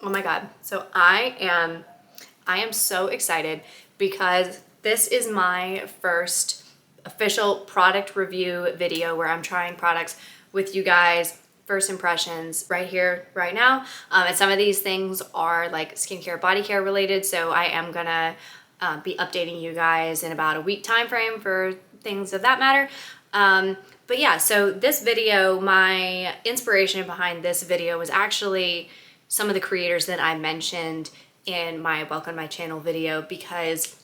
Oh my God. So I am so excited because this is my first official product review video where I'm trying products with you guys, first impressions right here, right now. And some of these things are like skincare, body care related. So I am gonna be updating you guys in about a week time frame for things of that matter. But yeah, so this video, my inspiration behind this video was actually some of the creators that I mentioned in my Welcome to My Channel video, because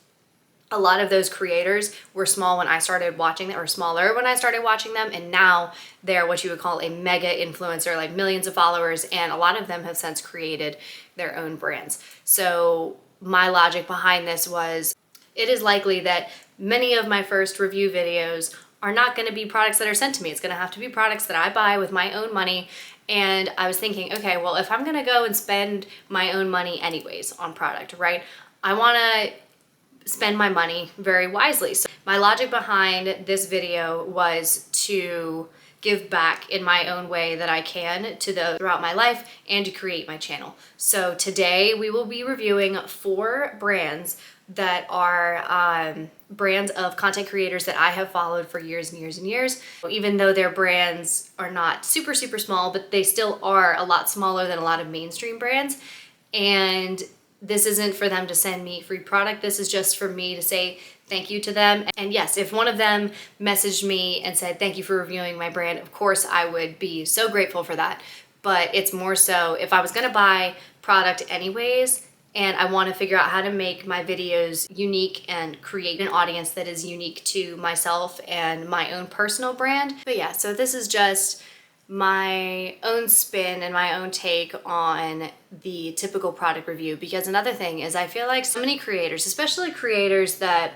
a lot of those creators were small when I started watching them, or smaller when I started watching them, and now they're what you would call a mega influencer, like millions of followers, and a lot of them have since created their own brands. So my logic behind this was, it is likely that many of my first review videos are not going to be products that are sent to me. It's going to have to be products that I buy with my own money. And I was thinking, okay, well, if I'm going to go and spend my own money anyways on product, right? I want to spend my money very wisely. So my logic behind this video was to give back in my own way that I can to those throughout my life and to create my channel. So today we will be reviewing 4 brands that are brands of content creators that I have followed for years and years and years. Even though their brands are not super, super small, but they still are a lot smaller than a lot of mainstream brands. And this isn't for them to send me free product. This is just for me to say thank you to them. And yes, if one of them messaged me and said, thank you for reviewing my brand, of course I would be so grateful for that. But it's more so if I was gonna buy product anyways, and I want to figure out how to make my videos unique and create an audience that is unique to myself and my own personal brand. But yeah, so this is just my own spin and my own take on the typical product review. Because another thing is, I feel like so many creators, especially creators that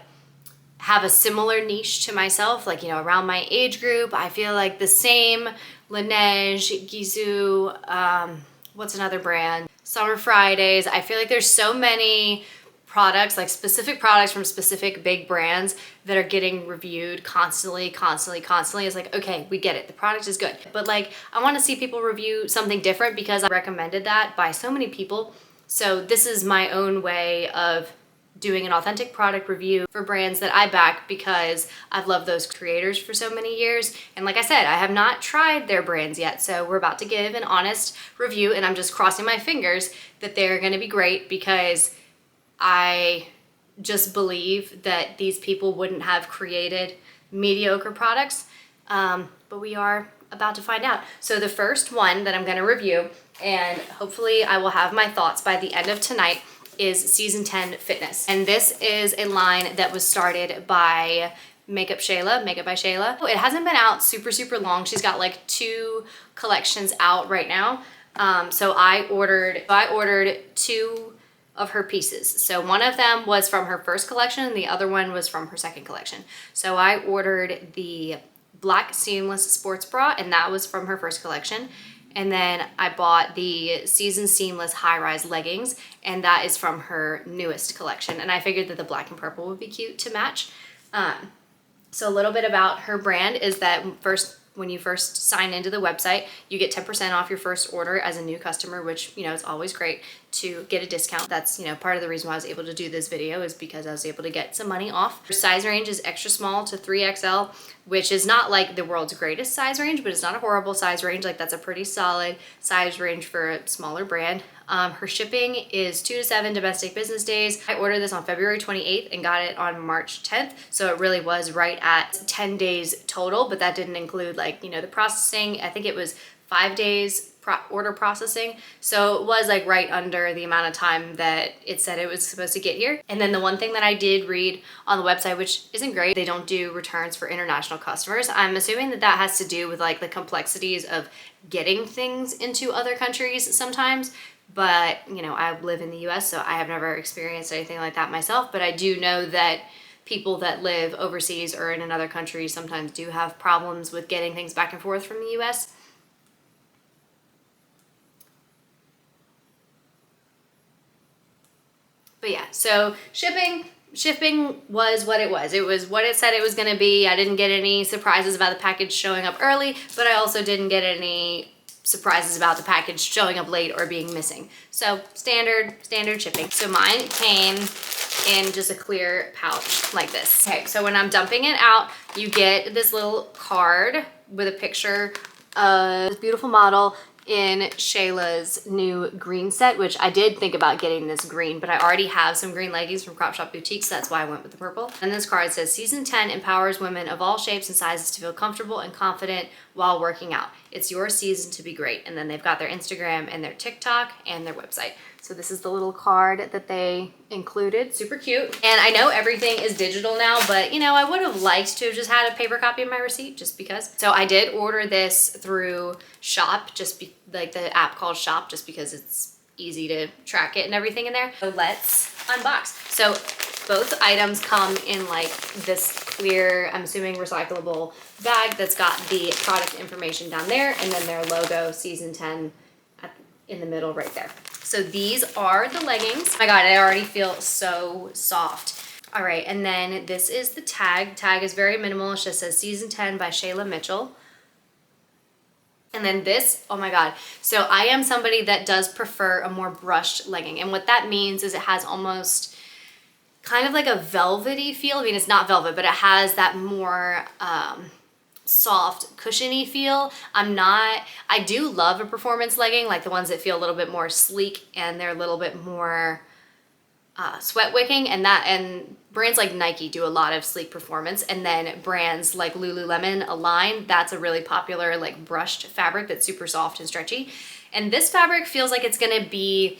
have a similar niche to myself, like, you know, around my age group, I feel like the same Laneige, Gisou, what's another brand? Summer Fridays. I feel like there's so many products, like specific products from specific big brands that are getting reviewed constantly. It's like, okay, we get it. The product is good. But like, I want to see people review something different because I recommended that by so many people. So this is my own way of doing an authentic product review for brands that I back because I've loved those creators for so many years. And like I said, I have not tried their brands yet. So we're about to give an honest review, and I'm just crossing my fingers that they're gonna be great, because I just believe that these people wouldn't have created mediocre products. But we are about to find out. So the first one that I'm gonna review, and hopefully I will have my thoughts by the end of tonight, is Season 10 Fitness. And this is a line that was started by Makeup by Shayla. It hasn't been out super, super long. She's got like 2 collections out right now. So I ordered 2 of her pieces. So one of them was from her first collection and the other one was from her second collection. So I ordered the black seamless sports bra, and that was from her first collection. And then I bought the Season Seamless high-rise leggings, and that is from her newest collection. And I figured that the black and purple would be cute to match. So a little bit about her brand is that when you first sign into the website, you get 10% off your first order as a new customer, which, you know, is always great to get a discount. That's, you know, part of the reason why I was able to do this video, is because I was able to get some money off. Her size range is extra small to 3XL, which is not like the world's greatest size range, but it's not a horrible size range. Like, that's a pretty solid size range for a smaller brand. Her shipping is 2 to 7 domestic business days. I ordered this on February 28th and got it on March 10th. So it really was right at 10 days total, but that didn't include, like, you know, the processing. I think it was 5 days order processing. So it was like right under the amount of time that it said it was supposed to get here. And then the one thing that I did read on the website, which isn't great, they don't do returns for international customers. I'm assuming that that has to do with like the complexities of getting things into other countries sometimes. But, you know, I live in the US, so I have never experienced anything like that myself. But I do know that people that live overseas or in another country sometimes do have problems with getting things back and forth from the US. But yeah, so shipping was what it was. It was what it said it was going to be. I didn't get any surprises about the package showing up early, but I also didn't get any surprises about the package showing up late or being missing. So standard shipping. So mine came in just a clear pouch like this. Okay, so when I'm dumping it out, you get this little card with a picture of this beautiful model in Shayla's new green set, which I did think about getting this green, but I already have some green leggings from Crop Shop Boutique, so that's why I went with the purple. And this card says, Season 10 empowers women of all shapes and sizes to feel comfortable and confident while working out. It's your season to be great. And then they've got their Instagram and their TikTok and their website. So this is the little card that they included. Super cute. And I know everything is digital now, but you know, I would have liked to have just had a paper copy of my receipt just because. So I did order this through Shop, like the app called Shop, just because it's easy to track it and everything in there. So let's unbox. So both items come in like this clear, I'm assuming recyclable bag that's got the product information down there and then their logo, Season 10 in the middle right there. So these are the leggings. Oh my God, I already feel so soft. All right, and then this is the tag. Tag is very minimal. It just says Season 10 by Shayla Mitchell. And then this, oh my God. So I am somebody that does prefer a more brushed legging. And what that means is it has almost kind of like a velvety feel. I mean, it's not velvet, but it has that more soft, cushiony feel. I do love a performance legging, like the ones that feel a little bit more sleek and they're a little bit more sweat wicking, and brands like Nike do a lot of sleek performance, and then brands like Lululemon, Align, that's a really popular like brushed fabric that's super soft and stretchy. And this fabric feels like it's gonna be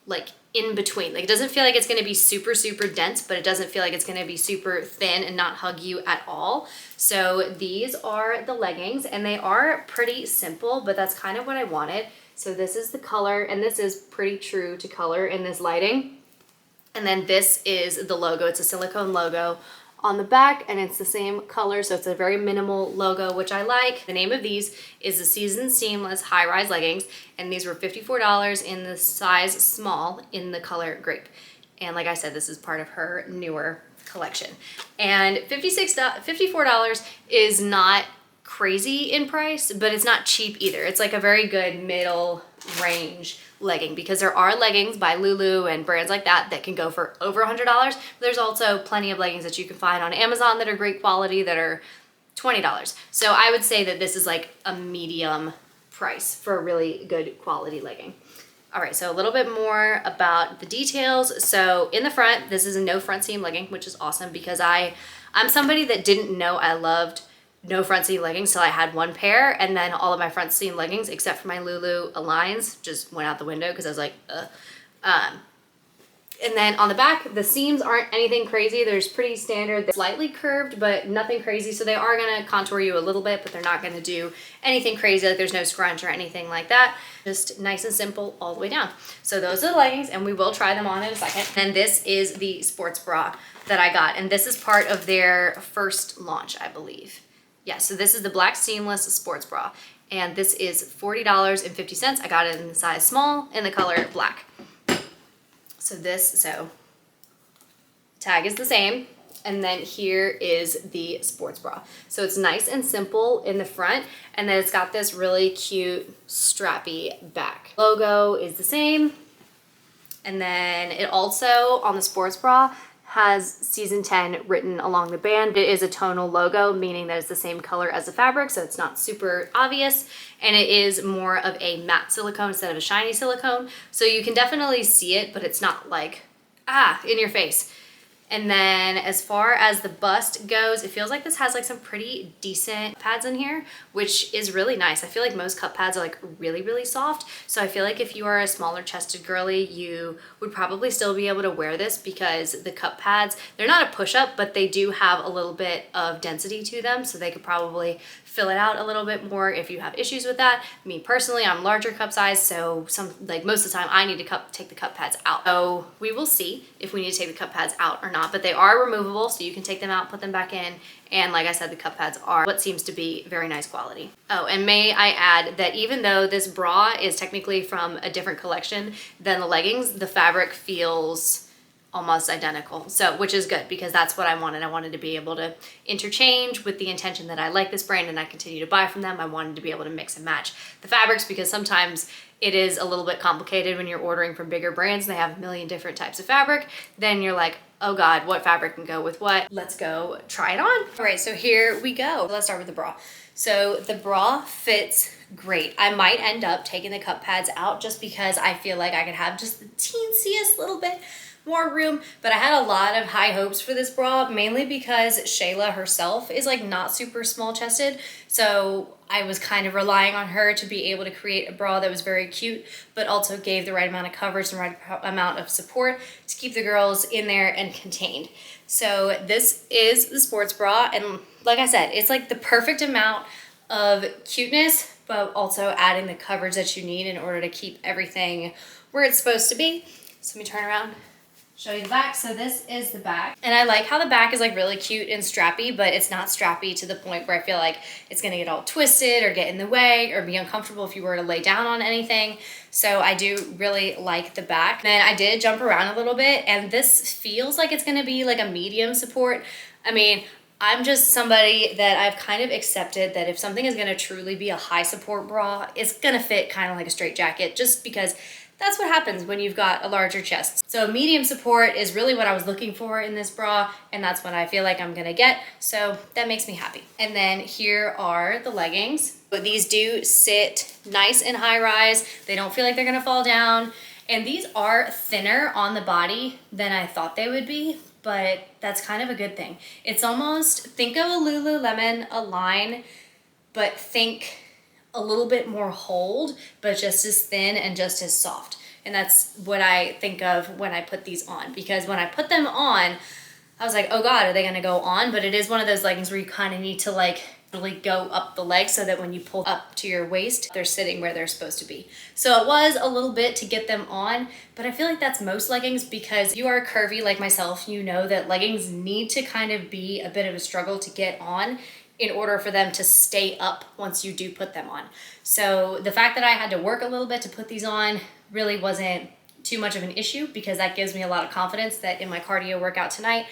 like in between. Like it doesn't feel like it's gonna be super, super dense, but it doesn't feel like it's gonna be super thin and not hug you at all. So these are the leggings, and they are pretty simple, but that's kind of what I wanted. So this is the color, and this is pretty true to color in this lighting. And then this is the logo. It's a silicone logo on the back, and it's the same color, so it's a very minimal logo, which I like. The name of these is the Season Seamless High-Rise Leggings, and these were $54 in the size small in the color grape. And like I said, this is part of her newer collection. And $54 is not crazy in price, but it's not cheap either. It's like a very good middle range legging, because there are leggings by Lulu and brands like that that can go for over $100. There's also plenty of leggings that you can find on Amazon that are great quality that are $20. So I would say that this is like a medium price for a really good quality legging. All right, so a little bit more about the details. So in the front, this is a no front seam legging, which is awesome because I'm somebody that didn't know I loved no front seam leggings till I had one pair, and then all of my front seam leggings except for my Lulu Aligns just went out the window because I was like, ugh. And then on the back, the seams aren't anything crazy. They're pretty standard. They're slightly curved, but nothing crazy. So they are gonna contour you a little bit, but they're not gonna do anything crazy. Like there's no scrunch or anything like that. Just nice and simple all the way down. So those are the leggings, and we will try them on in a second. And this is the sports bra that I got. And this is part of their first launch, I believe. Yeah, so this is the black seamless sports bra, and this is $40.50. I got it in the size small in the color black. So tag is the same, and then here is the sports bra. So it's nice and simple in the front, and then it's got this really cute strappy back. Logo is the same, and then it also, on the sports bra, has Season 10 written along the band. It is a tonal logo, meaning that it's the same color as the fabric, so it's not super obvious, and it is more of a matte silicone instead of a shiny silicone, so you can definitely see it, but it's not like, in your face. And then as far as the bust goes, it feels like this has like some pretty decent pads in here, which is really nice. I feel like most cup pads are like really, really soft. So I feel like if you are a smaller chested girly, you would probably still be able to wear this because the cup pads, they're not a push-up, but they do have a little bit of density to them. So they could probably fill it out a little bit more if you have issues with that. Me personally, I'm larger cup size, so most of the time I need to take the cup pads out. So we will see if we need to take the cup pads out or not, but they are removable, so you can take them out, put them back in, and like I said, the cup pads are what seems to be very nice quality. Oh, and may I add that even though this bra is technically from a different collection than the leggings, the fabric feels almost identical. So, which is good because that's what I wanted. I wanted to be able to interchange with the intention that I like this brand and I continue to buy from them. I wanted to be able to mix and match the fabrics because sometimes it is a little bit complicated when you're ordering from bigger brands and they have a million different types of fabric. Then you're like, oh God, what fabric can go with what? Let's go try it on. All right, so here we go. Let's start with the bra. So the bra fits great. I might end up taking the cup pads out just because I feel like I could have just the teensiest little bit more room, but I had a lot of high hopes for this bra, mainly because Shayla herself is like not super small chested. So I was kind of relying on her to be able to create a bra that was very cute, but also gave the right amount of coverage and right amount of support to keep the girls in there and contained. So this is the sports bra. And like I said, it's like the perfect amount of cuteness, but also adding the coverage that you need in order to keep everything where it's supposed to be. So let me turn around, show you the back. So this is the back. And I like how the back is like really cute and strappy, but it's not strappy to the point where I feel like it's gonna get all twisted or get in the way or be uncomfortable if you were to lay down on anything. So I do really like the back. Then I did jump around a little bit and this feels like it's gonna be like a medium support. I mean, I'm just somebody that I've kind of accepted that if something is gonna truly be a high support bra, it's gonna fit kind of like a straight jacket just because that's what happens when you've got a larger chest. So medium support is really what I was looking for in this bra, and that's what I feel like I'm gonna get. So that makes me happy. And then here are the leggings. But these do sit nice and high rise. They don't feel like they're gonna fall down. And these are thinner on the body than I thought they would be, but that's kind of a good thing. It's almost, think of a Lululemon Align, but think a little bit more hold, but just as thin and just as soft. And that's what I think of when I put these on, because when I put them on, I was like, oh God, are they gonna go on? But it is one of those leggings where you kind of need to like really go up the leg so that when you pull up to your waist, they're sitting where they're supposed to be. So it was a little bit to get them on, but I feel like that's most leggings because you are curvy like myself. You know that leggings need to kind of be a bit of a struggle to get on in order for them to stay up once you do put them on. So the fact that I had to work a little bit to put these on really wasn't too much of an issue because that gives me a lot of confidence that in my cardio workout tonight,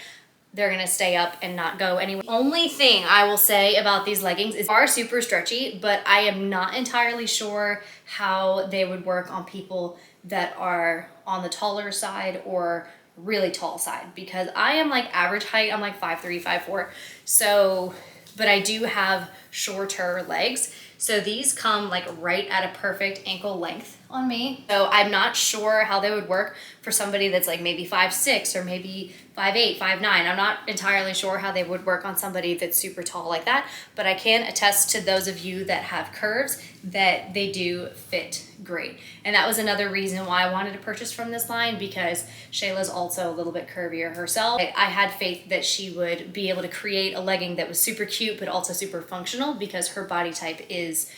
they're gonna stay up and not go anywhere. Only thing I will say about these leggings is they are super stretchy, but I am not entirely sure how they would work on people that are on the taller side or really tall side because I am like average height, I'm like 5'3", 5'4". So, but I do have shorter legs. So these come like right at a perfect ankle length on me. So I'm not sure how they would work for somebody that's like maybe 5'6" or maybe 5'8", 5'9". I'm not entirely sure how they would work on somebody that's super tall like that, but I can attest to those of you that have curves that they do fit great. And that was another reason why I wanted to purchase from this line because Shayla's also a little bit curvier herself. I had faith that she would be able to create a legging that was super cute but also super functional because her body type is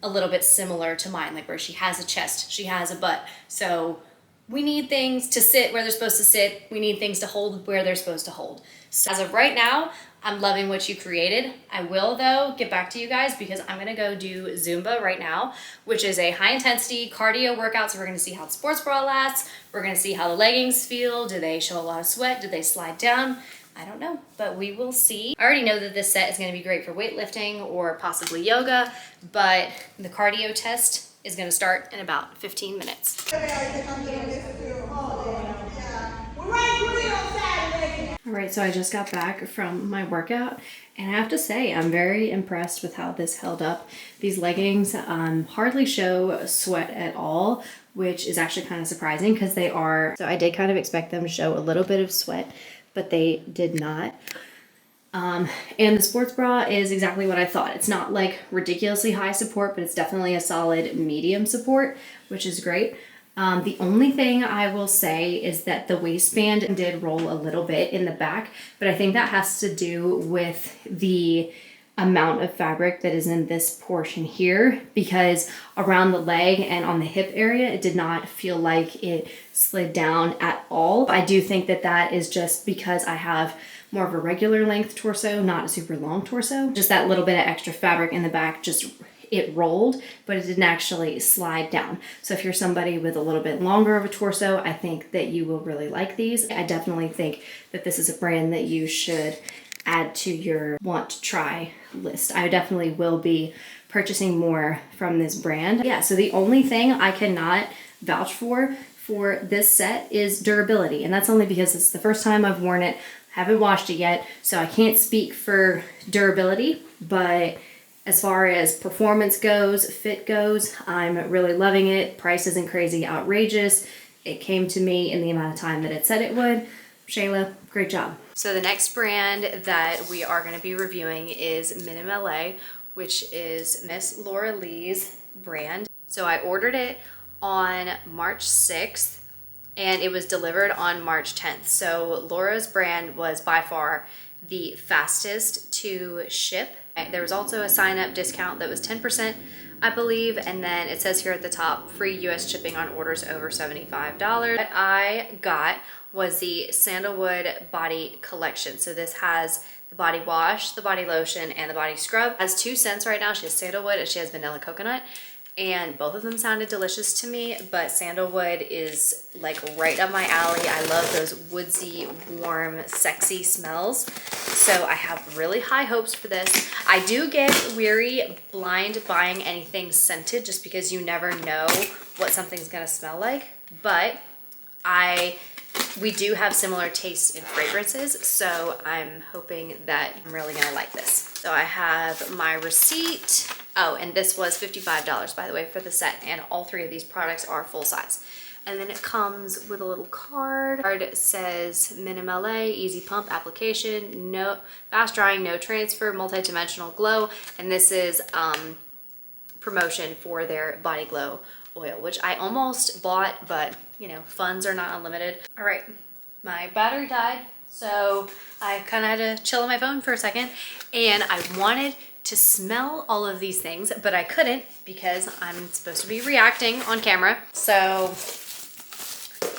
a little bit similar to mine, like where she has a chest, she has a butt. So we need things to sit where they're supposed to sit. We need things to hold where they're supposed to hold. So as of right now, I'm loving what you created. I will though get back to you guys because I'm gonna go do Zumba right now, which is a high intensity cardio workout. So we're gonna see how the sports bra lasts. We're gonna see how the leggings feel. Do they show a lot of sweat? Do they slide down? I don't know, but we will see. I already know that this set is gonna be great for weightlifting or possibly yoga, but the cardio test is gonna start in about 15 minutes. All right, so I just got back from my workout and I have to say I'm very impressed with how this held up. These leggings hardly show sweat at all, which is actually kind of surprising because they are. So I did kind of expect them to show a little bit of sweat, but they did not. And the sports bra is exactly what I thought. It's not like ridiculously high support, but it's definitely a solid medium support, which is great. The only thing I will say is that the waistband did roll a little bit in the back, but I think that has to do with the amount of fabric that is in this portion here, because around the leg and on the hip area, it did not feel like it slid down at all. I do think that that is just because I have more of a regular length torso, not a super long torso. Just that little bit of extra fabric in the back just it rolled, but it didn't actually slide down. So if you're somebody with a little bit longer of a torso, I think that you will really like these. I definitely think that this is a brand that you should add to your want to try list. I definitely will be purchasing more from this brand. Yeah, so the only thing I cannot vouch for this set is durability, and that's only because it's the first time I've worn it. Haven't washed it yet, so I can't speak for durability, but as far as performance goes, fit goes, I'm really loving it. Price isn't crazy outrageous. It came to me in the amount of time that it said it would. Shayla, great job. So the next brand that we are going to be reviewing is MinimLA, which is Miss Laura Lee's brand. So I ordered it on March 6th and it was delivered on March 10th. So Laura's brand was by far the fastest to ship. There was also a sign-up discount that was 10%, I believe, and then it says here at the top, free US shipping on orders over $75. What I got was the Sandalwood Body Collection. So this has the body wash, the body lotion, and the body scrub. It has 2 scents right now. She has sandalwood and she has vanilla coconut. And both of them sounded delicious to me, but sandalwood is like right up my alley. I love those woodsy, warm, sexy smells. So I have really high hopes for this. I do get weary blind buying anything scented just because you never know what something's gonna smell like, but we do have similar tastes in fragrances, so I'm hoping that I'm really gonna like this. So I have my receipt. Oh, and this was $55, by the way, for the set, and all 3 of these products are full size. And then it comes with a little card. The card says MinimLA, easy pump application, no fast drying, no transfer, multi-dimensional glow, and this is promotion for their Body Glow oil, which I almost bought, but you know, funds are not unlimited. All right, my battery died, so I kind of had to chill on my phone for a second, and I wanted to smell all of these things, but I couldn't because I'm supposed to be reacting on camera. So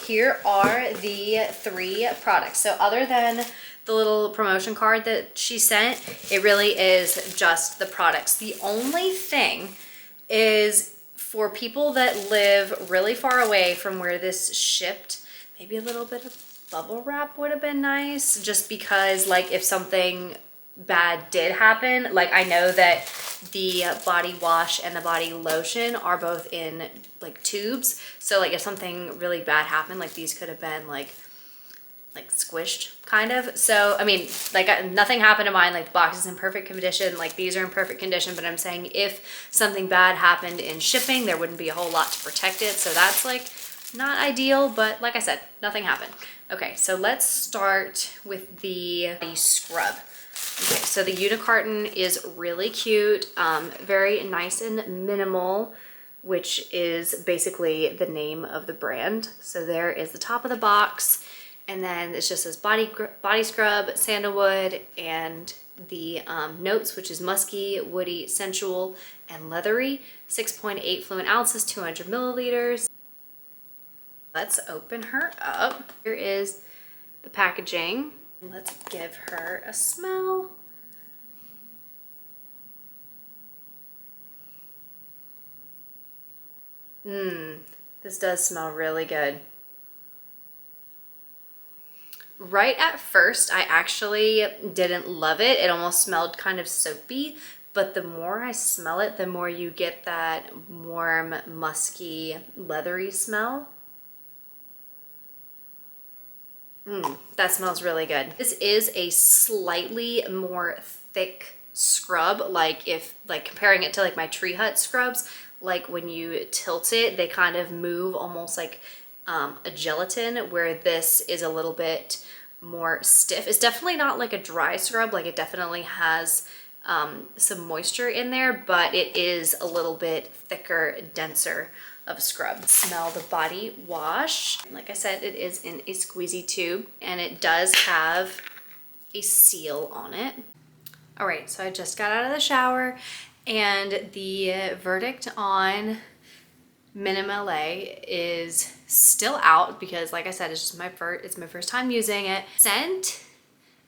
here are the 3 products. So other than the little promotion card that she sent, it really is just the products. The only thing is for people that live really far away from where this shipped, maybe a little bit of bubble wrap would have been nice, just because like if something bad did happen, like I know that the body wash and the body lotion are both in like tubes, so like if something really bad happened, like these could have been like squished kind of. So I mean, like nothing happened to mine, like the box is in perfect condition, like these are in perfect condition, but I'm saying if something bad happened in shipping, there wouldn't be a whole lot to protect it, so that's like not ideal, but like I said, nothing happened. Okay, so let's start with the scrub. Okay, so the unicarton is really cute, very nice and minimal, which is basically the name of the brand. So there is the top of the box, and then it just says body scrub, sandalwood, and the notes, which is musky, woody, sensual, and leathery. 6.8 fluid ounces, 200 milliliters. Let's open her up. Here is the packaging. Let's give her a smell. This does smell really good. Right at first, I actually didn't love it. It almost smelled kind of soapy, but the more I smell it, the more you get that warm, musky, leathery smell. That smells really good. This is a slightly more thick scrub, like comparing it to like my Tree Hut scrubs, like when you tilt it, they kind of move almost like a gelatin, where this is a little bit more stiff. It's definitely not like a dry scrub, like it definitely has some moisture in there, but it is a little bit thicker, denser of a scrub. Smell the body wash. Like I said, it is in a squeezy tube, and it does have a seal on it. All right, so I just got out of the shower, and the verdict on MinimLA is still out because, like I said, it's my first time using it. Scent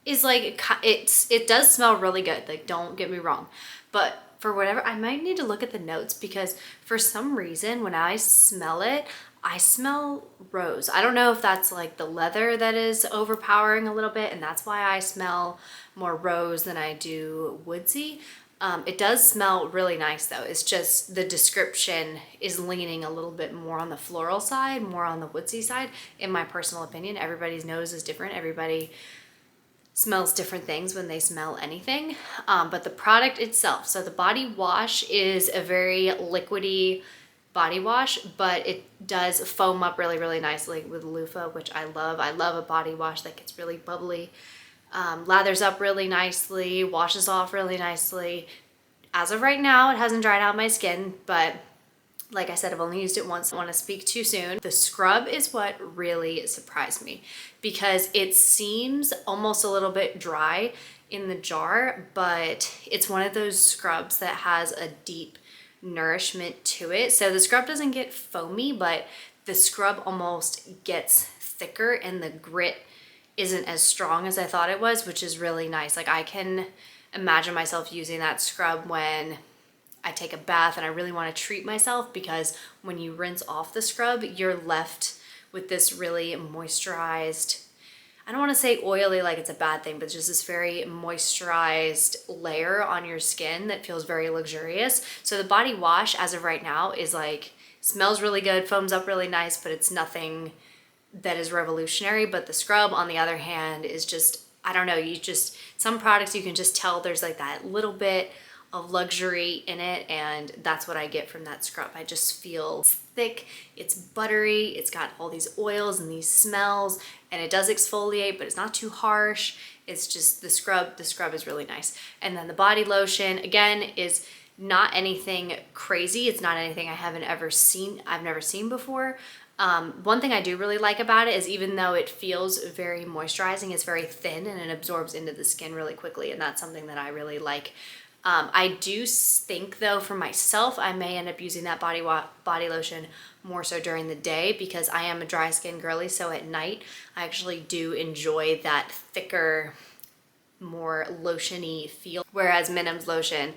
is like, it does smell really good, like don't get me wrong, but for whatever, I might need to look at the notes because for some reason when I smell it, I smell rose. I don't know if that's like the leather that is overpowering a little bit and that's why I smell more rose than I do woodsy. It does smell really nice though. It's just the description is leaning a little bit more on the floral side, more on the woodsy side, in my personal opinion. Everybody's nose is different. Everybody smells different things when they smell anything. But the product itself, so the body wash is a very liquidy body wash, but it does foam up really, really nicely with loofah, which I love. I love a body wash that gets really bubbly. Lathers up really nicely, washes off really nicely. As of right now, it hasn't dried out my skin, but like I said, I've only used it once. I don't want to speak too soon. The scrub is what really surprised me because it seems almost a little bit dry in the jar, but it's one of those scrubs that has a deep nourishment to it. So the scrub doesn't get foamy, but the scrub almost gets thicker and the grit isn't as strong as I thought it was, which is really nice. Like I can imagine myself using that scrub when I take a bath and I really want to treat myself, because when you rinse off the scrub, you're left with this really moisturized, I don't want to say oily like it's a bad thing, but just this very moisturized layer on your skin that feels very luxurious. So the body wash as of right now is like, smells really good, foams up really nice, but it's nothing that is revolutionary. But the scrub on the other hand is just, I don't know, some products you can just tell there's like that little bit of luxury in it, and that's what I get from that scrub. I just feel it's thick, it's buttery, it's got all these oils and these smells, and it does exfoliate, but it's not too harsh. It's just the scrub is really nice. And then the body lotion, again, is not anything crazy. It's not anything I've never seen before. One thing I do really like about it is even though it feels very moisturizing, it's very thin and it absorbs into the skin really quickly, and that's something that I really like. I do think though for myself, I may end up using that body lotion more so during the day because I am a dry skin girly. So at night, I actually do enjoy that thicker, more lotion-y feel. Whereas Minim's lotion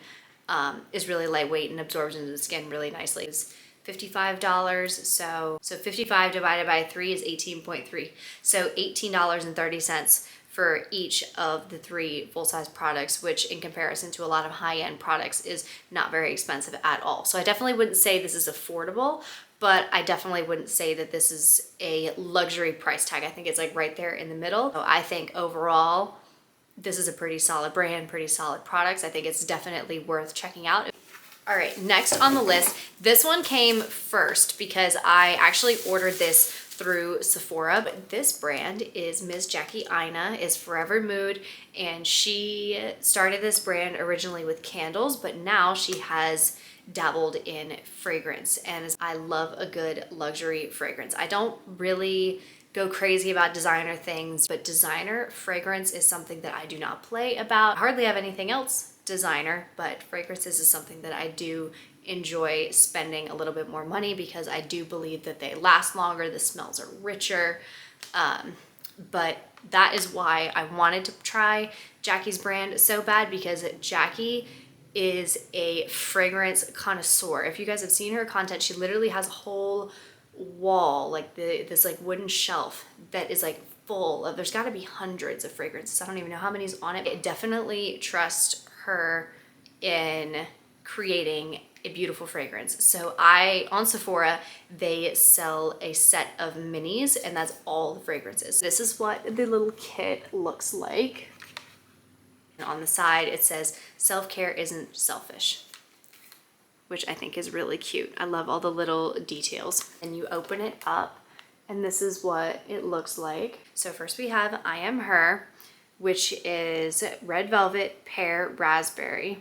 is really lightweight and absorbs into the skin really nicely. It's $55, so 55 divided by 3 is 18.3. So $18.30 for each of the 3 full-size products, which in comparison to a lot of high-end products is not very expensive at all. So I definitely wouldn't say this is affordable, but I definitely wouldn't say that this is a luxury price tag. I think it's like right there in the middle. So I think overall, this is a pretty solid brand, pretty solid products. I think it's definitely worth checking out. All right, next on the list, this one came first because I actually ordered this through Sephora, but this brand is Miss Jackie Aina, is Forever Mood, and she started this brand originally with candles, but now she has dabbled in fragrance, and I love a good luxury fragrance. I don't really go crazy about designer things, but designer fragrance is something that I do not play about. I hardly have anything else designer, but fragrances is something that I do enjoy spending a little bit more money because I do believe that they last longer, the smells are richer, but that is why I wanted to try Jackie's brand so bad, because Jackie is a fragrance connoisseur. If you guys have seen her content, she literally has a whole wall, like this like wooden shelf that is like full of, there's got to be hundreds of fragrances. I don't even know how many's on it. I definitely trust her in creating a beautiful fragrance. So on Sephora, they sell a set of minis, and that's all the fragrances. This is what the little kit looks like. And on the side, it says, "Self-care isn't selfish," which I think is really cute. I love all the little details. And you open it up, and this is what it looks like. So first we have I Am Her, which is red velvet, pear, raspberry.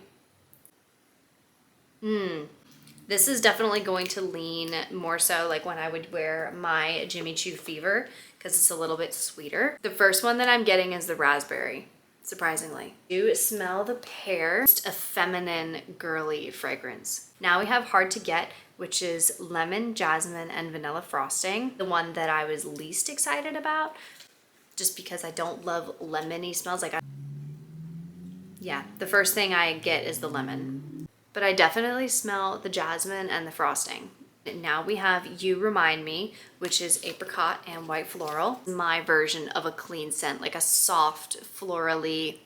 This is definitely going to lean more so like when I would wear my Jimmy Choo Fever, because it's a little bit sweeter. The first one that I'm getting is the raspberry, surprisingly. You smell the pear, just a feminine, girly fragrance. Now we have Hard to Get, which is lemon, jasmine, and vanilla frosting. The one that I was least excited about, just because I don't love lemony smells. Yeah, the first thing I get is the lemon. but I definitely smell the jasmine and the frosting. Now we have You Remind Me, which is apricot and white floral. My version of a clean scent, like a soft, florally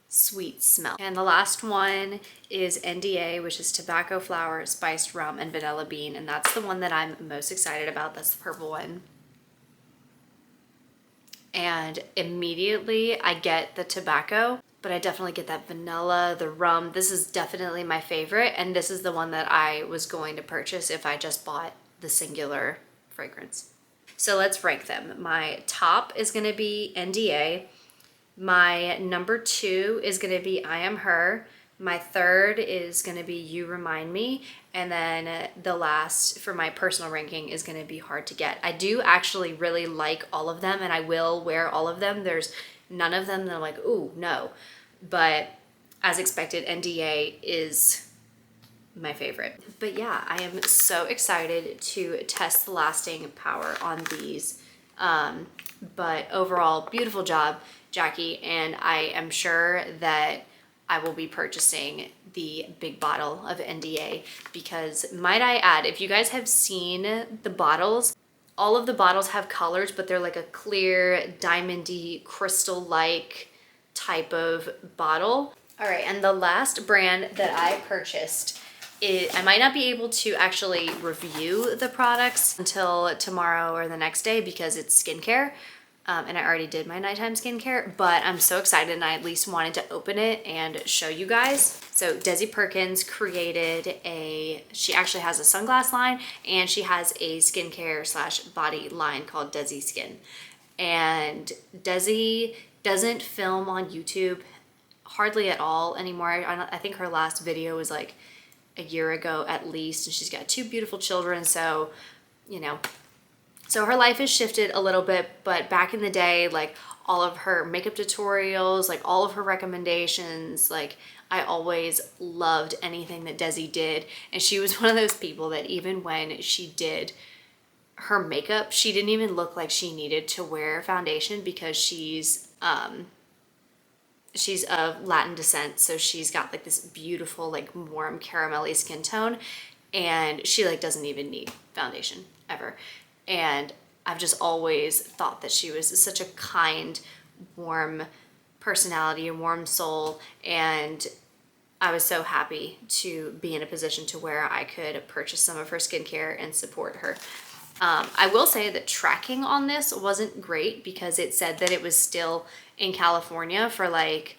sweet smell. And the last one is NDA, which is tobacco flower, spiced rum, and vanilla bean. And that's the one that I'm most excited about. That's the purple one. And immediately I get the tobacco, but I definitely get that vanilla, the rum. This is definitely my favorite, and this is the one that I was going to purchase if I just bought the singular fragrance. So let's rank them. My top is gonna be NDA. My number 2 is gonna be I Am Her. My third is gonna be You Remind Me. And then the last for my personal ranking is gonna be Hard to Get. I do actually really like all of them, and I will wear all of them. There's none of them that I'm like, ooh, no. But as expected, NDA is my favorite. But yeah, I am so excited to test the lasting power on these. But overall, beautiful job, Jackie. And I am sure that I will be purchasing the big bottle of NDA because, might I add, if you guys have seen the bottles, all of the bottles have colors, but they're like a clear, diamondy, crystal-like type of bottle. All right, and the last brand that I purchased, I might not be able to actually review the products until tomorrow or the next day because it's skincare. And I already did my nighttime skincare, but I'm so excited and I at least wanted to open it and show you guys. So Dezi Perkins created she actually has a sunglass line and she has a skincare slash body line called Dezi Skin. And Dezi doesn't film on YouTube hardly at all anymore. I think her last video was like a year ago at least, and she's got 2 beautiful children, so, you know, so her life has shifted a little bit, but back in the day, like all of her makeup tutorials, like all of her recommendations, like I always loved anything that Dezi did. And she was one of those people that even when she did her makeup, she didn't even look like she needed to wear foundation because she's of Latin descent. So she's got like this beautiful, like warm caramelly skin tone, and she like doesn't even need foundation ever. And I've just always thought that she was such a kind, warm personality and warm soul. And I was so happy to be in a position to where I could purchase some of her skincare and support her. I will say that tracking on this wasn't great because it said that it was still in California for like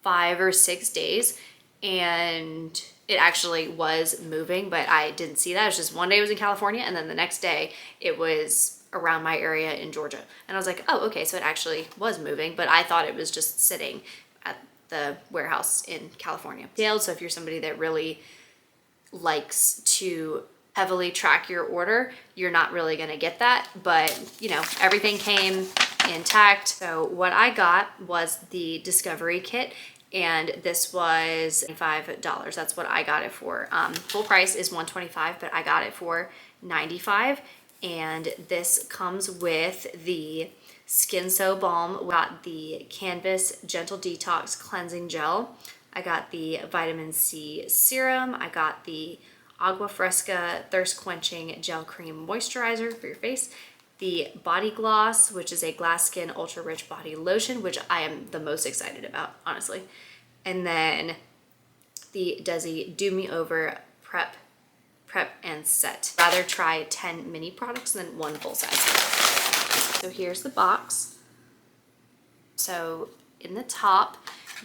5 or 6 days. And it actually was moving, but I didn't see that. It was just one day it was in California, and then the next day it was around my area in Georgia. And I was like, oh, okay, so it actually was moving, but I thought it was just sitting at the warehouse in California. So if you're somebody that really likes to heavily track your order, you're not really gonna get that, but you know, everything came intact. So what I got was the Discovery Kit, and this was $5. That's what I got it for. Full price is $125, but I got it for $95. And this comes with the Skin So Balm. We got the Canvas Gentle Detox Cleansing Gel. I got the Vitamin C Serum. I got the Agua Fresca Thirst Quenching Gel Cream Moisturizer for your face. The Body Gloss, which is a Glass Skin Ultra Rich Body Lotion, which I am the most excited about, honestly. And then the Dezi Do Me Over Prep and Set. Rather try 10 mini products than one full size. So here's the box. So in the top,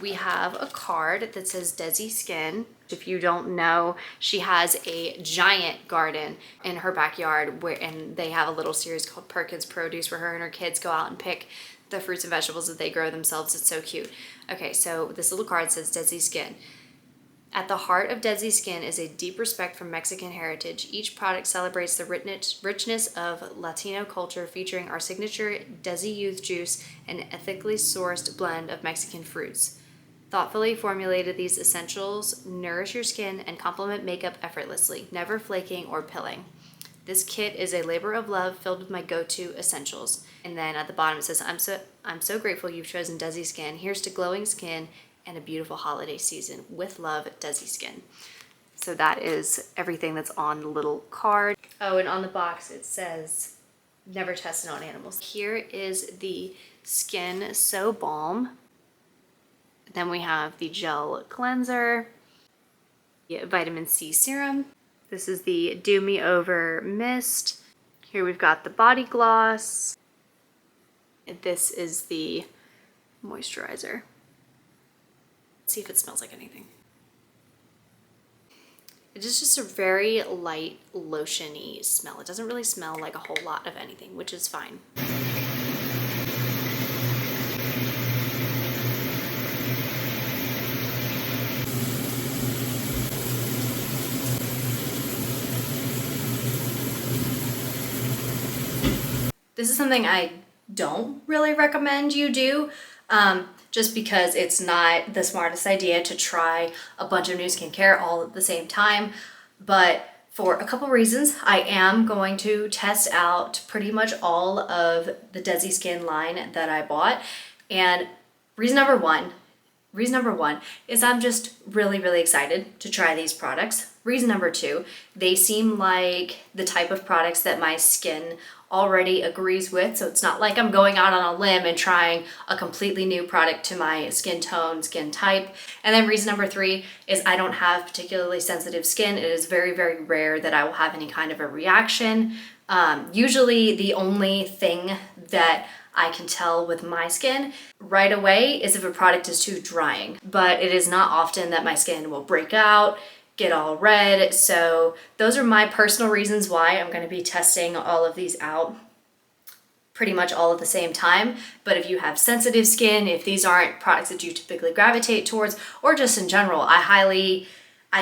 we have a card that says Dezi Skin. If you don't know, she has a giant garden in her backyard and they have a little series called Perkins Produce where her and her kids go out and pick the fruits and vegetables that they grow themselves. It's so cute. Okay, so this little card says Dezi Skin. At the heart of Dezi Skin is a deep respect for Mexican heritage. Each product celebrates the richness of Latino culture, featuring our signature Dezi Youth Juice, an ethically sourced blend of Mexican fruits. Thoughtfully formulated, these essentials nourish your skin and complement makeup effortlessly, never flaking or pilling. This kit is a labor of love filled with my go-to essentials. And then at the bottom it says, I'm so grateful you've chosen Dezi Skin. Here's to glowing skin and a beautiful holiday season. With love, Dezi Skin. So that is everything that's on the little card. Oh, and on the box it says, never tested on animals. Here is the Skin So Balm. Then we have the gel cleanser, the vitamin C serum. This is the Do Me Over mist. Here we've got the body gloss. This is the moisturizer. Let's see if it smells like anything. It is just a very light lotion-y smell. It doesn't really smell like a whole lot of anything, which is fine. This is something I don't really recommend you do, just because it's not the smartest idea to try a bunch of new skincare all at the same time. But for a couple reasons, I am going to test out pretty much all of the Dezi Skin line that I bought. And reason number one is I'm just really, really excited to try these products. Reason number two, they seem like the type of products that my skin already agrees with. So it's not like I'm going out on a limb and trying a completely new product to my skin tone, skin type. And then reason number three is I don't have particularly sensitive skin. It is very, very rare that I will have any kind of a reaction. Usually the only thing that I can tell with my skin right away is if a product is too drying, but it is not often that my skin will break out, get all red. So those are my personal reasons why I'm going to be testing all of these out pretty much all at the same time. But if you have sensitive skin, if these aren't products that you typically gravitate towards, or just in general, I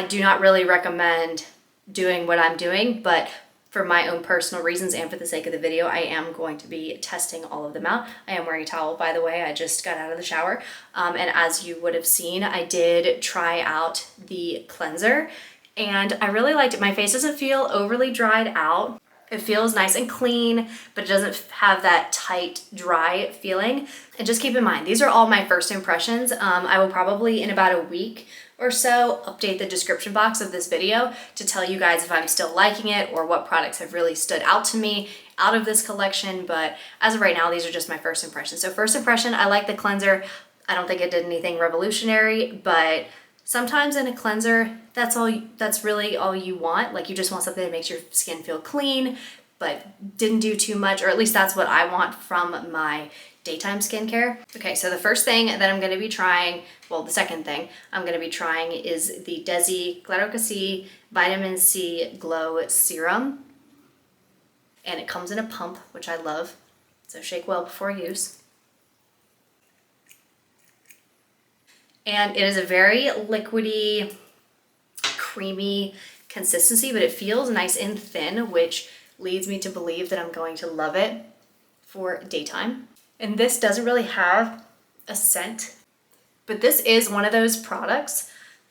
do not really recommend doing what I'm doing, but for my own personal reasons and for the sake of the video, I am going to be testing all of them out. I am wearing a towel, by the way. I just got out of the shower. And as you would have seen, I did try out the cleanser and I really liked it. My face doesn't feel overly dried out. It feels nice and clean, but it doesn't have that tight, dry feeling. And just keep in mind, these are all my first impressions. I will probably in about a week or so update the description box of this video to tell you guys if I'm still liking it or what products have really stood out to me out of this collection. But as of right now, these are just my first impressions. So first impression, I like the cleanser. I don't think it did anything revolutionary, but sometimes in a cleanser, that's really all you want. Like you just want something that makes your skin feel clean, but didn't do too much, or at least that's what I want from my daytime skincare. Okay, so the first thing that I'm gonna be trying, well, the second thing I'm gonna be trying is the Dezi Claro Que Si Vitamin C Glow Serum. And it comes in a pump, which I love. So shake well before use. And it is a very liquidy, creamy consistency, but it feels nice and thin, which leads me to believe that I'm going to love it for daytime. And this doesn't really have a scent, but this is one of those products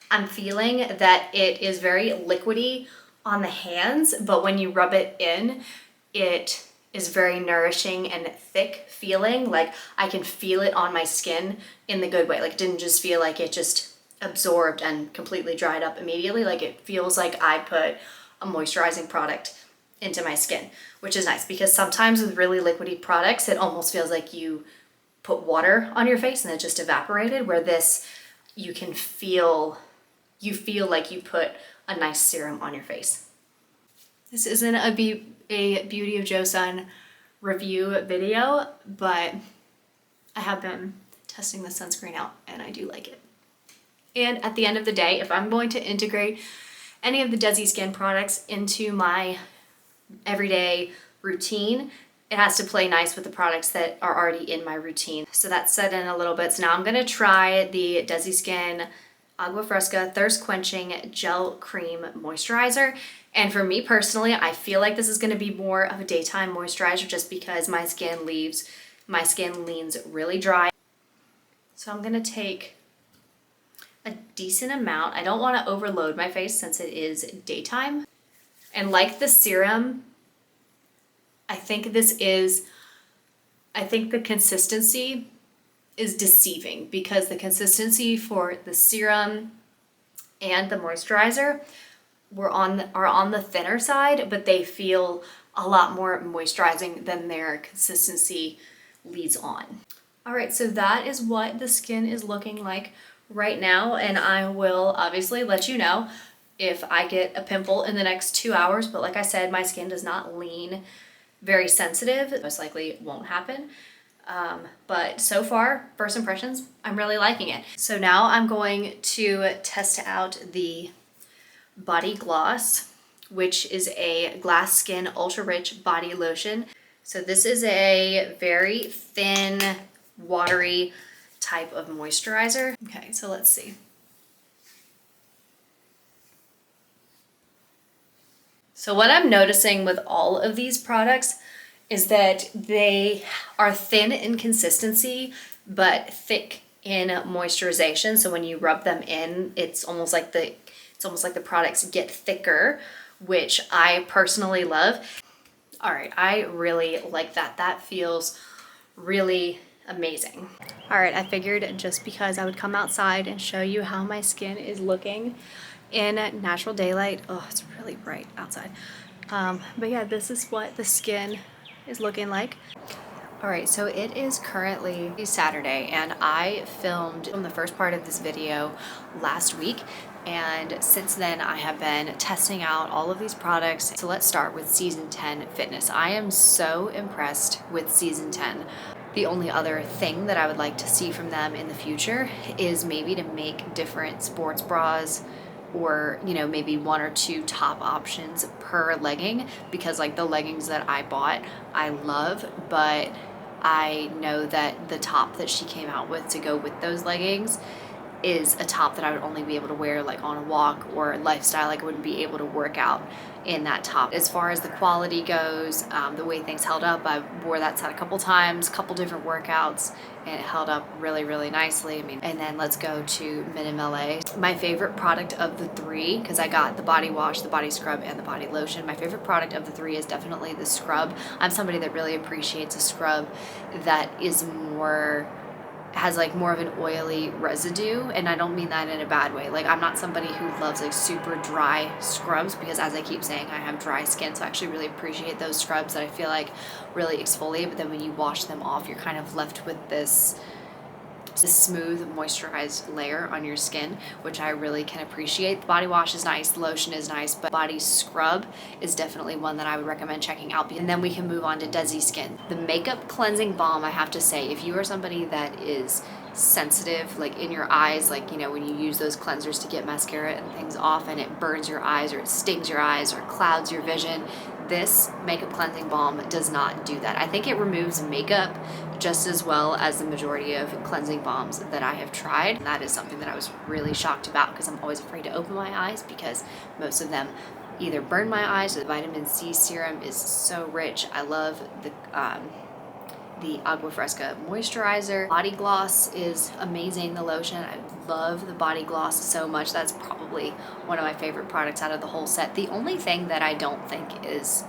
I'm feeling that it is very liquidy on the hands, but when you rub it in, it is very nourishing and thick feeling. Like I can feel it on my skin in the good way. Like it didn't just feel like it just absorbed and completely dried up immediately. Like it feels like I put a moisturizing product into my skin, which is nice because sometimes with really liquidy products, it almost feels like you put water on your face and it just evaporated, where this, you feel like you put a nice serum on your face. This isn't a Beauty of Joseon review video, but I have been testing the sunscreen out and I do like it. And at the end of the day, if I'm going to integrate any of the Dezi Skin products into my everyday routine, it has to play nice with the products that are already in my routine. So that's set in a little bit. So now I'm gonna try the Dezi Skin Agua Fresca Thirst Quenching Gel Cream Moisturizer. And for me personally, I feel like this is gonna be more of a daytime moisturizer just because my skin leans really dry. So I'm gonna take a decent amount. I don't wanna overload my face since it is daytime. And like the serum, I think the consistency is deceiving because the consistency for the serum and the moisturizer are on the thinner side, but they feel a lot more moisturizing than their consistency leads on. All right, so that is what the skin is looking like right now, and I will obviously let you know if I get a pimple in the next 2 hours, but like I said, my skin does not lean very sensitive. It most likely won't happen. But so far, first impressions, I'm really liking it. So now I'm going to test out the body gloss, which is a Glass Skin Ultra Rich Body Lotion. So this is a very thin, watery type of moisturizer. Okay, so let's see. So what I'm noticing with all of these products is that they are thin in consistency, but thick in moisturization. So when you rub them in, it's almost like the products get thicker, which I personally love. All right, I really like that. That feels really amazing. All right, I figured just because I would come outside and show you how my skin is looking in natural daylight. Oh, it's really bright outside. But yeah, this is what the skin is looking like. All right, so it is currently Saturday, and I filmed the first part of this video last week, and since then I have been testing out all of these products. So let's start with Season 10 Fitness. I am so impressed with Season 10. The only other thing that I would like to see from them in the future is maybe to make different sports bras, or maybe 1 or 2 top options per legging, because like the leggings that I bought I love, but I know that the top that she came out with to go with those leggings is a top that I would only be able to wear like on a walk or lifestyle. Like I wouldn't be able to work out in that top. As far as the quality goes, the way things held up, I wore that set a couple times, couple different workouts, and it held up really, really nicely. And then let's go to MinimLA. My favorite product of the 3, because I got the body wash, the body scrub, and the body lotion. My favorite product of the 3 is definitely the scrub. I'm somebody that really appreciates a scrub that is has like more of an oily residue, and I don't mean that in a bad way. Like I'm not somebody who loves like super dry scrubs, because as I keep saying, I have dry skin, so I actually really appreciate those scrubs that I feel like really exfoliate, but then when you wash them off, you're kind of left with this smooth moisturized layer on your skin, which I really can appreciate. The body wash is nice, the lotion is nice, but body scrub is definitely one that I would recommend checking out. And then we can move on to Dezi Skin. The makeup cleansing balm, I have to say, if you are somebody that is sensitive, like in your eyes, like when you use those cleansers to get mascara and things off and it burns your eyes or it stings your eyes or clouds your vision, this makeup cleansing balm does not do that. I think it removes makeup just as well as the majority of cleansing balms that I have tried. And that is something that I was really shocked about, because I'm always afraid to open my eyes because most of them either burn my eyes, or the vitamin C serum is so rich. I love the Agua Fresca moisturizer. Body gloss is amazing, the lotion. I love the body gloss so much. That's probably one of my favorite products out of the whole set. The only thing that I don't think is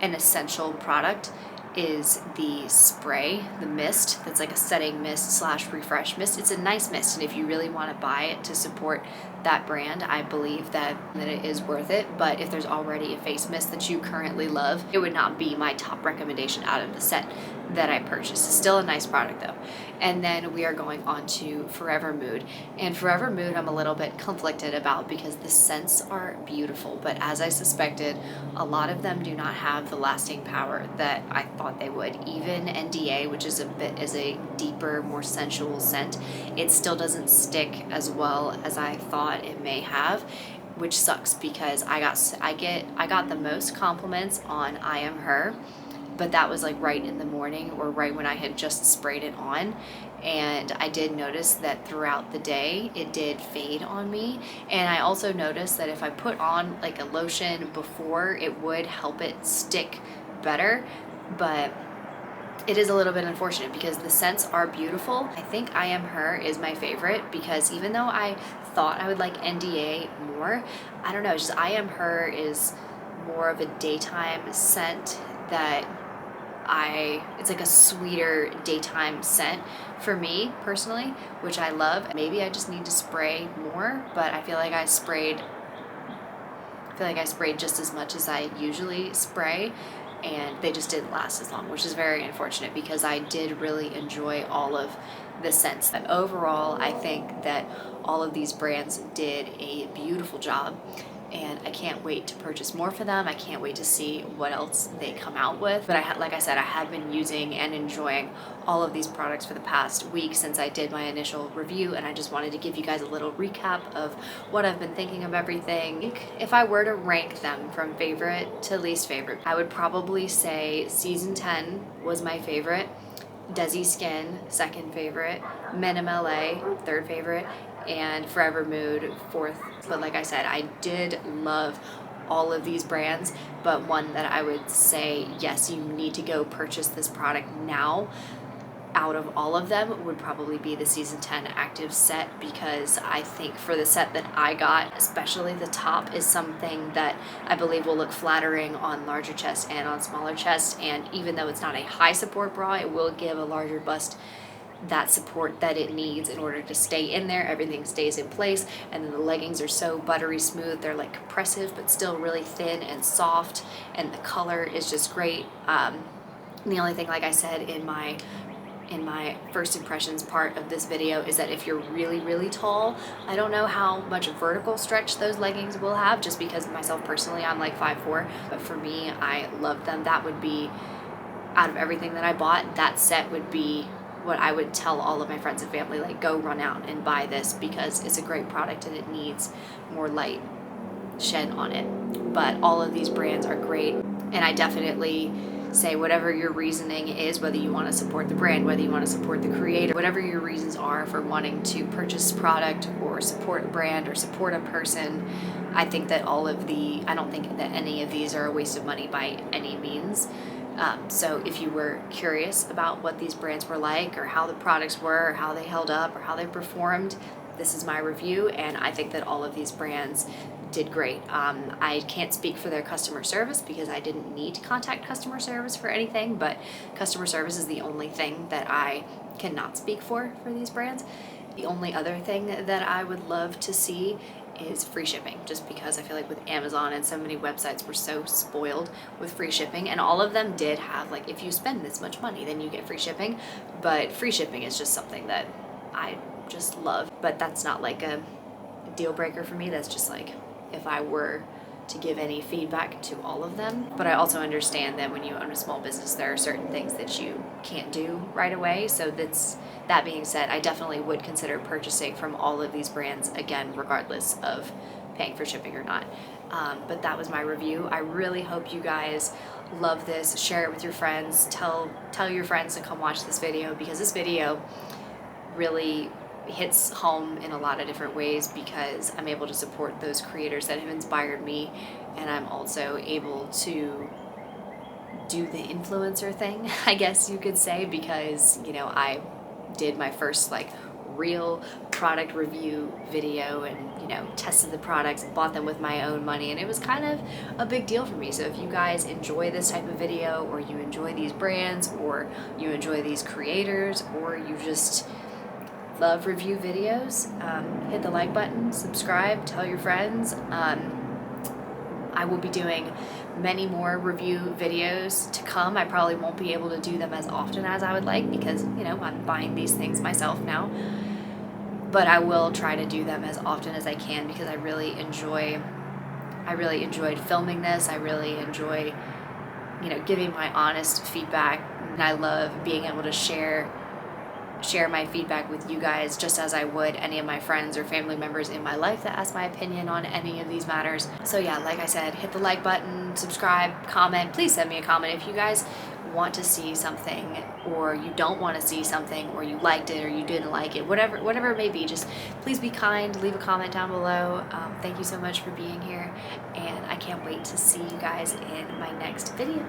an essential product is the spray, the mist, that's like a setting mist slash refresh mist. It's a nice mist, and if you really want to buy it to support that brand, I believe that it is worth it. But if there's already a face mist that you currently love, it would not be my top recommendation out of the set that I purchased. It's still a nice product though. And then we are going on to Forvr Mood. And Forvr Mood I'm a little bit conflicted about, because the scents are beautiful, but as I suspected, a lot of them do not have the lasting power that I thought they would. Even NDA, which is a deeper, more sensual scent, it still doesn't stick as well as I thought it may have, which sucks, because I got the most compliments on I Am Her, but that was like right in the morning or right when I had just sprayed it on. And I did notice that throughout the day it did fade on me. And I also noticed that if I put on like a lotion before, it would help it stick better. But it is a little bit unfortunate, because the scents are beautiful. I think I Am Her is my favorite, because even though I thought I would like NDA more, I don't know, just I Am Her is more of a daytime scent that it's like a sweeter daytime scent for me personally, which I love. Maybe I just need to spray more, but I feel like I sprayed just as much as I usually spray, and they just didn't last as long, which is very unfortunate because I did really enjoy all of the scents. And overall, I think that all of these brands did a beautiful job, and I can't wait to purchase more for them. I can't wait to see what else they come out with. But like I said, I have been using and enjoying all of these products for the past week since I did my initial review, and I just wanted to give you guys a little recap of what I've been thinking of everything. If I were to rank them from favorite to least favorite, I would probably say Season 10 was my favorite, Dezi Skin, second favorite, MinimLA, third favorite, and Forever Mood, fourth. But like I said, I did love all of these brands, but one that I would say, yes, you need to go purchase this product now out of all of them would probably be the Season 10 Active set, because I think for the set that I got, especially the top is something that I believe will look flattering on larger chests and on smaller chests, and even though it's not a high support bra, it will give a larger bust that support that it needs in order to stay in there. Everything stays in place, and then the leggings are so buttery smooth. They're like compressive but still really thin and soft, and the color is just great. The only thing, like I said in my first impressions part of this video, is that if you're really tall, I don't know how much vertical stretch those leggings will have, just because myself personally, I'm like 5'4", but for me, I love them. That would be, out of everything that I bought, that set would be what I would tell all of my friends and family, like, go run out and buy this because it's a great product and it needs more light shed on it. But all of these brands are great, and I definitely say whatever your reasoning is, whether you want to support the brand, whether you want to support the creator, whatever your reasons are for wanting to purchase product or support a brand or support a person, I think that I don't think that any of these are a waste of money by any means. So if you were curious about what these brands were like, or how the products were, or how they held up, or how they performed, this is my review, and I think that all of these brands did great. I can't speak for their customer service because I didn't need to contact customer service for anything, but customer service is the only thing that I cannot speak for these brands. The only other thing that I would love to see is free shipping, just because I feel like with Amazon and so many websites, we're so spoiled with free shipping, and all of them did have, like, if you spend this much money then you get free shipping, but free shipping is just something that I just love. But that's not like a deal breaker for me. That's just like, if I were to give any feedback to all of them. But I also understand that when you own a small business, there are certain things that you can't do right away. So that being said, I definitely would consider purchasing from all of these brands again, regardless of paying for shipping or not. But that was my review. I really hope you guys love this. Share it with your friends. Tell your friends to come watch this video, because this video really hits home in a lot of different ways, because I'm able to support those creators that have inspired me, and I'm also able to do the influencer thing, I guess you could say, because, you know, I did my first like real product review video, and, you know, tested the products and bought them with my own money, and it was kind of a big deal for me. So if you guys enjoy this type of video, or you enjoy these brands, or you enjoy these creators, or you just love review videos, hit the like button, subscribe, tell your friends. I will be doing many more review videos to come. I probably won't be able to do them as often as I would like, because, you know, I'm buying these things myself now, but I will try to do them as often as I can, because I really enjoyed filming this. I really enjoy, you know, giving my honest feedback, and I love being able to share my feedback with you guys, just as I would any of my friends or family members in my life that ask my opinion on any of these matters. So yeah, like I said, hit the like button, subscribe, comment. Please send me a comment if you guys want to see something, or you don't want to see something, or you liked it or you didn't like it, whatever it may be. Just please be kind, leave a comment down below. Thank you so much for being here, and I can't wait to see you guys in my next video.